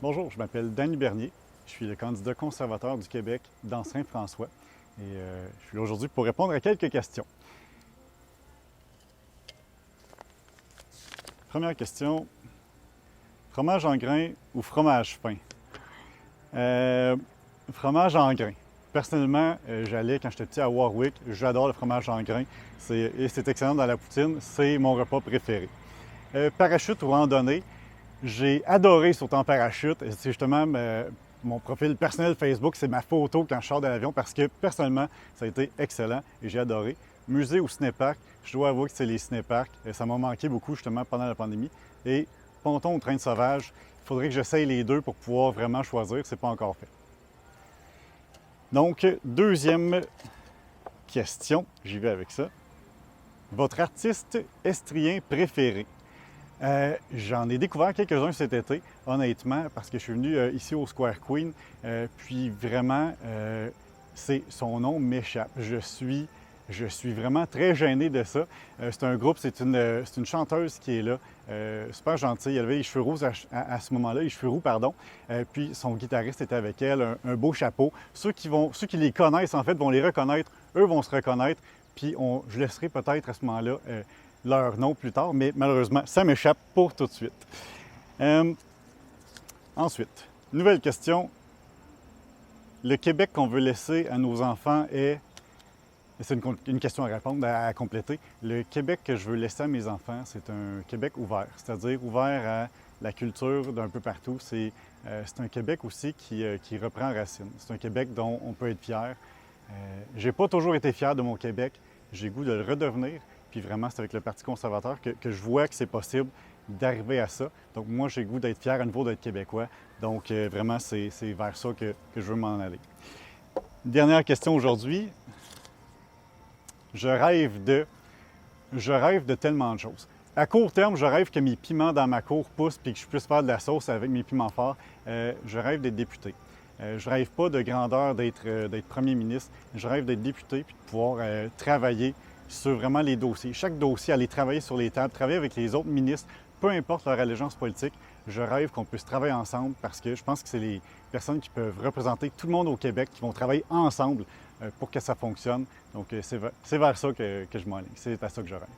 Bonjour, je m'appelle Danny Bernier. Je suis le candidat conservateur du Québec dans Saint-François et je suis là aujourd'hui pour répondre à quelques questions. Première question, fromage en grains ou fromage fin? Fromage en grains. Personnellement, j'allais quand j'étais petit à Warwick. J'adore le fromage en grains et c'est excellent dans la poutine. C'est mon repas préféré. Parachute ou randonnée, j'ai adoré sauter en parachute. C'est justement mon profil personnel Facebook, c'est ma photo quand je sors de l'avion parce que personnellement, ça a été excellent et j'ai adoré. Musée ou cinéparc, je dois avouer que c'est les cinéparcs. Ça m'a manqué beaucoup justement pendant la pandémie. Et ponton ou train de sauvage, il faudrait que j'essaye les deux pour pouvoir vraiment choisir. C'est pas encore fait. Donc, deuxième question, j'y vais avec ça. Votre artiste estrien préféré? J'en ai découvert quelques-uns cet été, honnêtement, parce que je suis venu ici au Square Queen. Puis vraiment, son nom m'échappe. Je suis vraiment très gêné de ça. C'est un groupe, c'est une chanteuse qui est là, super gentille. Elle avait les cheveux roses à ce moment-là, les cheveux roux, pardon. Puis son guitariste était avec elle, un beau chapeau. Ceux qui les connaissent, en fait, vont les reconnaître. Eux vont se reconnaître. Puis je laisserai peut-être à ce moment-là leur nom plus tard, mais malheureusement, ça m'échappe pour tout de suite. Ensuite, nouvelle question. Le Québec qu'on veut laisser à nos enfants est... C'est une question à répondre, à compléter. Le Québec que je veux laisser à mes enfants, c'est un Québec ouvert, c'est-à-dire ouvert à la culture d'un peu partout. C'est un Québec aussi qui reprend racine. C'est un Québec dont on peut être fier. J'ai pas toujours été fier de mon Québec. J'ai le goût de le redevenir. Puis vraiment, c'est avec le Parti conservateur que je vois que c'est possible d'arriver à ça. Donc moi, j'ai le goût d'être fier à nouveau d'être québécois. Donc vraiment, c'est vers ça que je veux m'en aller. Dernière question aujourd'hui. Je rêve de tellement de choses. À court terme, je rêve que mes piments dans ma cour poussent et que je puisse faire de la sauce avec mes piments forts. Je rêve d'être député. Je rêve pas de grandeur d'être premier ministre. Je rêve d'être député puis de pouvoir travailler sur vraiment les dossiers. Chaque dossier, aller travailler sur les tables, travailler avec les autres ministres, peu importe leur allégeance politique. Je rêve qu'on puisse travailler ensemble parce que je pense que c'est les personnes qui peuvent représenter tout le monde au Québec qui vont travailler ensemble pour que ça fonctionne. Donc, c'est vers ça que je m'enligne. C'est à ça que je rêve.